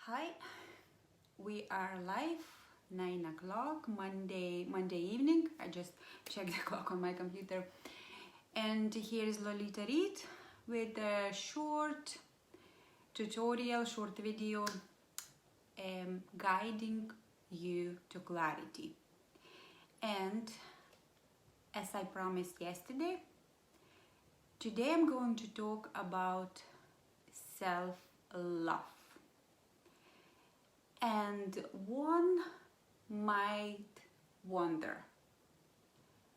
Hi, we are live, 9 o'clock, Monday evening. I just checked the clock on my computer. And here is Lolita Reed with a short tutorial, short video guiding you to clarity. And as I promised yesterday, today I'm going to talk about self-love. And one might wonder,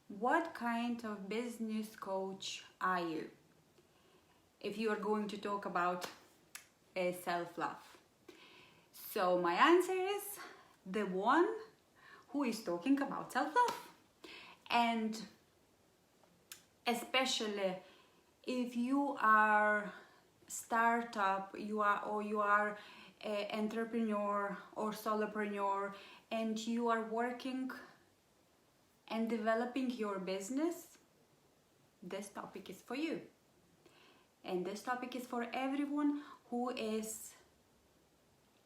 what kind of business coach are you if you are going to talk about self-love? So my answer is the one who is talking about self-love. And especially if you are startup, you are entrepreneur or solopreneur, and you are working and developing your business, this topic is for you. And this topic is for everyone who is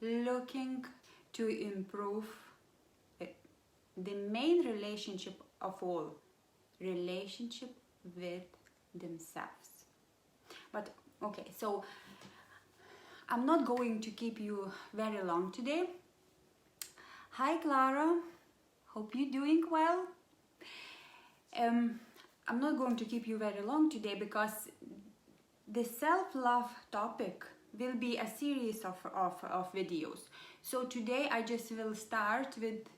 looking to improve the main relationship of all, relationship with themselves. But okay, so I'm not going to keep you very long today. Hi Clara, hope you're doing well. I'm not going to keep you very long today because the self-love topic will be a series of videos. So today I just will start with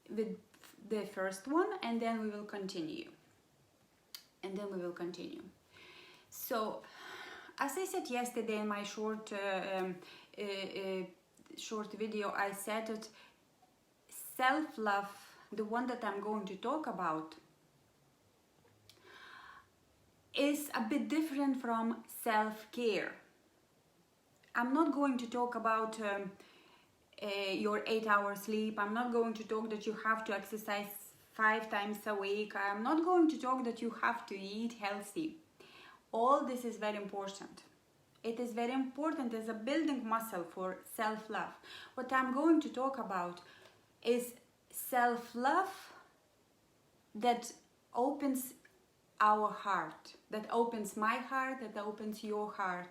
the first one, and then we will continue. So as I said yesterday in my short video, I said that self-love, the one that I'm going to talk about, is a bit different from self-care. I'm not going to talk about your 8-hour sleep. I'm not going to talk that you have to exercise 5 times a week. I'm not going to talk that you have to eat healthy. All this is very important. It is very important as a building muscle for self-love. What I'm going to talk about is self-love that opens our heart, that opens my heart, that opens your heart,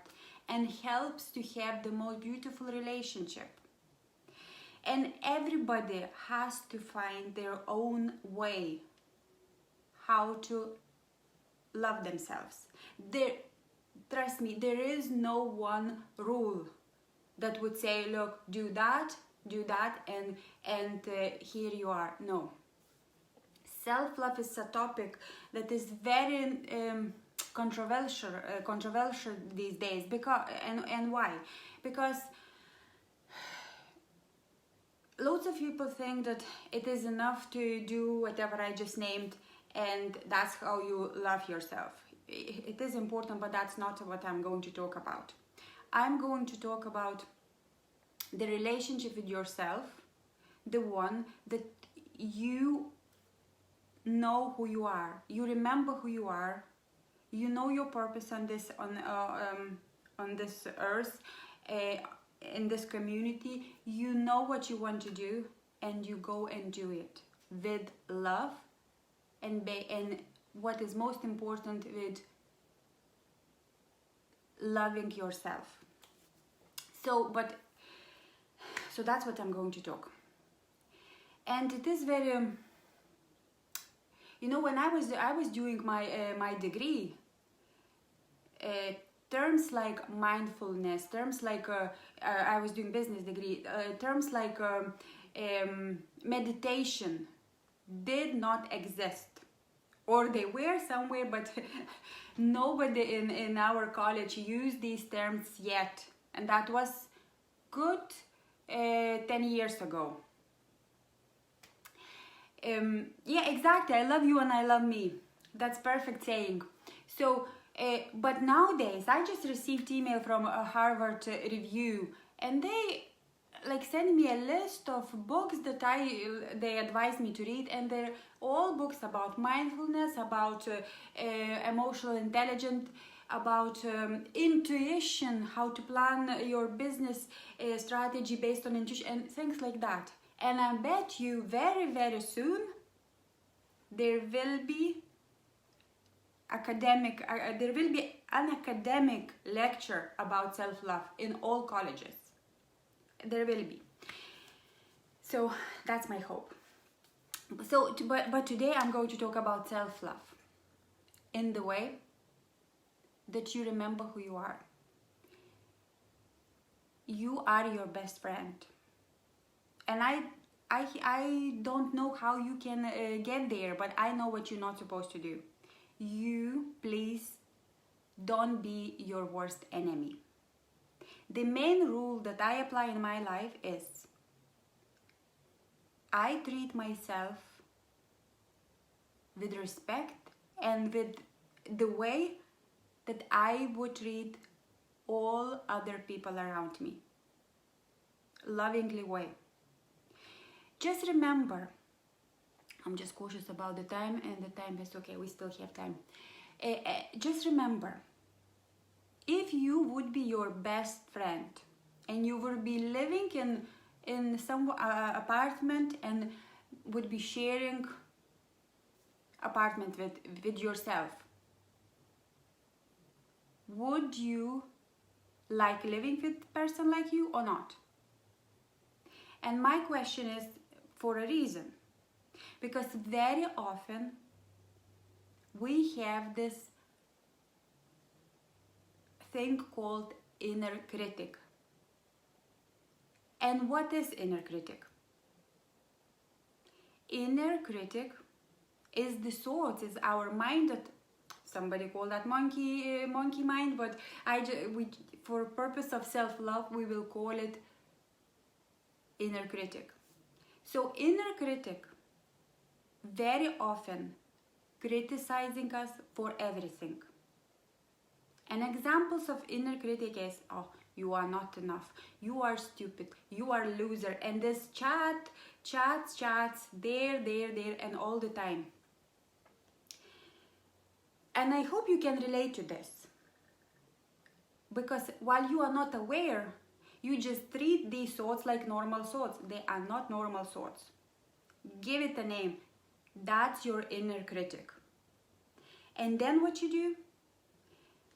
and helps to have the most beautiful relationship. And everybody has to find their own way how to love themselves. Trust me, there is no one rule that would say, look, do that, and here you are. No. Self-love is a topic that is very controversial these days. And why? Because lots of people think that it is enough to do whatever I just named, and that's how you love yourself. It is important, but that's not what I'm going to talk about. I'm going to talk about the relationship with yourself, the one that you know who you are, you remember who you are, you know your purpose on this earth, in this community. You know what you want to do, and you go and do it with love, and what is most important, with loving yourself. So that's what I'm going to talk. And it is very, when I was doing my degree, terms like mindfulness, terms like I was doing business degree, terms like meditation did not exist. Or they were somewhere, but nobody in our college used these terms yet. And that was good 10 years ago. Yeah, exactly. I love you and I love me. That's perfect saying. So, but nowadays, I just received email from a Harvard review, and they send me a list of books that they advised me to read, and they're all books about mindfulness, about emotional intelligence, about intuition, how to plan your business strategy based on intuition and things like that. And I bet you very, very soon there will be an academic lecture about self-love in all colleges. There will be. So that's my hope. But today I'm going to talk about self-love in the way that you remember who you are. You are your best friend. And I don't know how you can get there, but I know what you're not supposed to do. You, please, don't be your worst enemy. The main rule that I apply in my life is I treat myself with respect and with the way that I would treat all other people around me. Lovingly way. Just remember, I'm just cautious about the time, and the time is okay, we still have time. Just remember, if you would be your best friend and you would be living in some apartment and would be sharing apartment with yourself, would you like living with a person like you or not? And my question is for a reason. Because very often we have this thing called inner critic. And what is inner critic? Inner critic is the thoughts, is our mind that somebody call that monkey mind, but for purpose of self-love we will call it inner critic. So inner critic very often criticizing us for everything. And examples of inner critic is, oh, you are not enough, you are stupid, you are loser, and this chats there and all the time. And I hope you can relate to this, because while you are not aware, you just treat these thoughts like normal thoughts. They are not normal thoughts. Give it a name. That's your inner critic. And then what you do?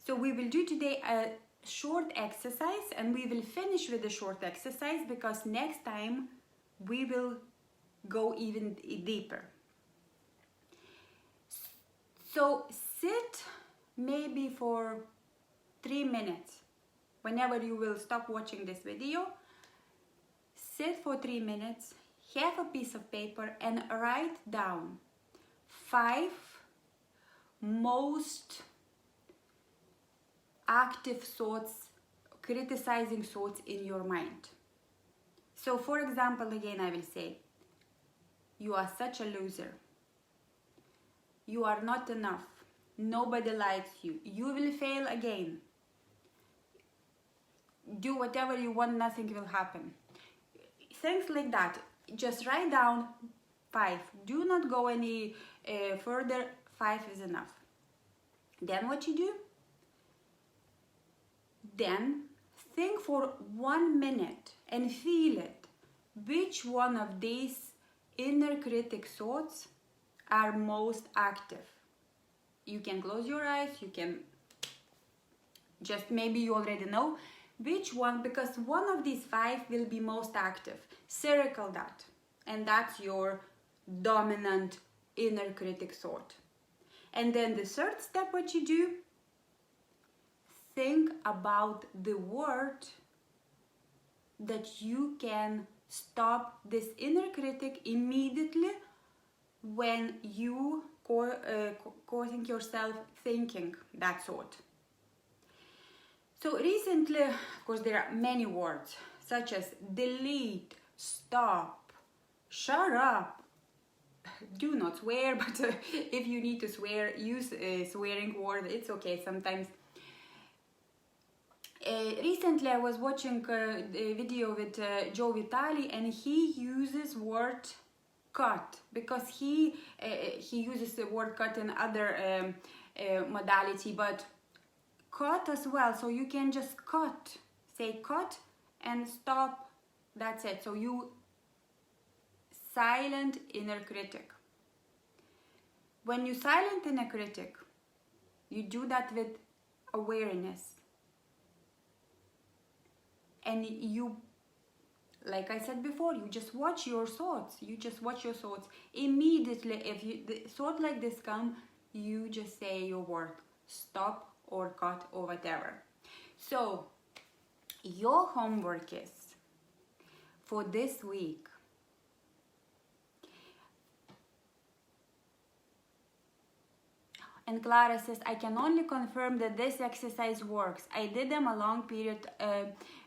So we will do today a short exercise, and we will finish with the short exercise because next time we will go even deeper. So sit maybe for 3 minutes. Whenever you will stop watching this video, sit for 3 minutes, have a piece of paper and write down 5 most active thoughts, criticizing thoughts in your mind. So for example, again, I will say, you are such a loser. You are not enough. Nobody likes you. You will fail again. Do whatever you want, nothing will happen. Things like that. Just write down 5. Do not go any further. 5 is enough. Then what you do? Then think for 1 minute and feel it. Which one of these inner critic thoughts are most active? You can close your eyes. You can just, maybe you already know which one, because one of these 5 will be most active. Circle that, and that's your dominant inner critic thought. And then the third step, what you do, think about the word that you can stop this inner critic immediately when you causing yourself thinking that thought. So recently, of course, there are many words such as delete, stop, shut up, do not swear, but if you need to swear, use a swearing word, it's okay sometimes. Recently I was watching a video with Joe Vitale, and he uses word cut because he uses the word cut in other modality, but cut as well, so you can just cut, say cut and stop. That's it. So you silent inner critic. When you silent inner critic, you do that with awareness, and you, like I said before, you just watch your thoughts. You just watch your thoughts. Immediately, if the thought like this come, you just say your word, stop or cut or whatever. So your homework is for this week, and Clara says, I can only confirm that this exercise works. I did them a long period,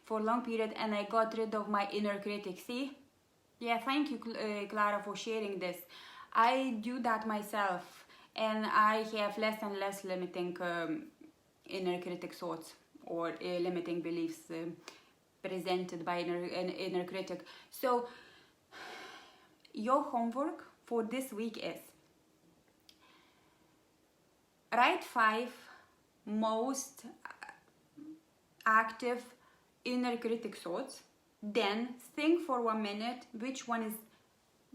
for a long period, and I got rid of my inner critic. See? Yeah, thank you, Clara, for sharing this. I do that myself, and I have less and less limiting inner critic thoughts or limiting beliefs presented by inner critic. So your homework for this week is write 5 most active inner critic thoughts. Then think for 1 minute which one is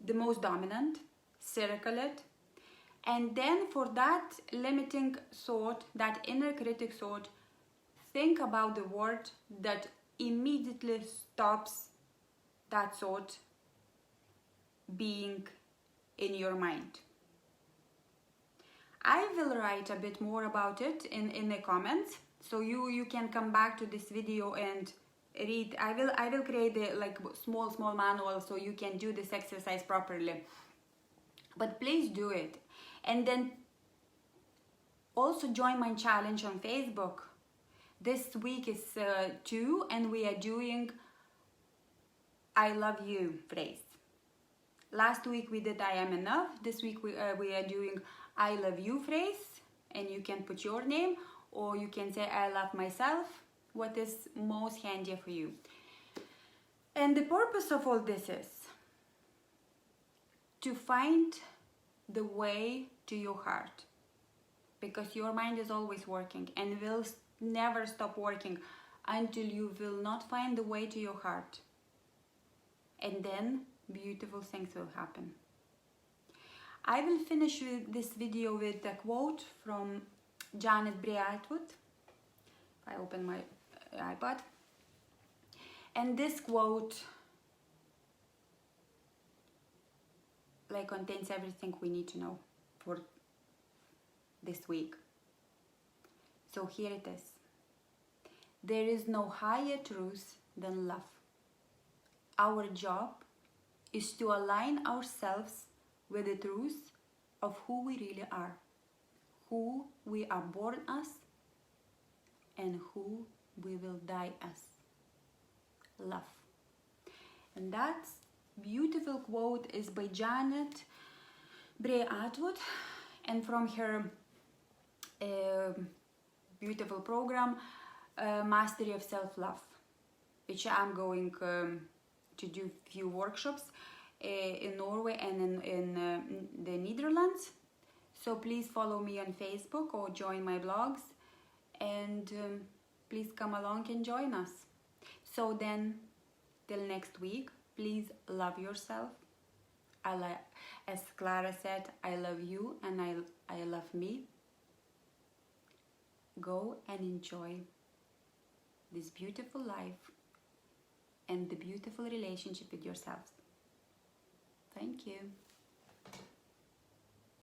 the most dominant, circle it, and then for that limiting thought, that inner critic thought, think about the word that immediately stops that thought being in your mind. I will write a bit more about it in the comments, so you can come back to this video and read. I will create a like small manual so you can do this exercise properly. But please do it, and then also join my challenge on Facebook. This week is 2, and we are doing I love you phrase. Last week we did I am enough. This week we are doing I love you phrase, and you can put your name, or you can say I love myself, what is most handy for you. And the purpose of all this is to find the way to your heart, because your mind is always working and will never stop working until you will not find the way to your heart, and then beautiful things will happen. I will finish this video with a quote from Janet Bray-Atwood. If I open my iPad, and this quote contains everything we need to know for this week. So here it is. There is no higher truth than love. Our job is to align ourselves with the truth of who we really are, who we are born as, and who we will die as. Love. And that beautiful quote is by Janet Bray-Atwood, and from her beautiful program, Mastery of Self-Love, which I'm going to do few workshops in Norway and in the Netherlands. So please follow me on Facebook or join my blogs, and please come along and join us. So then, till next week, please love yourself. As Clara said, I love you and I love me. Go and enjoy this beautiful life and the beautiful relationship with yourselves. Thank you.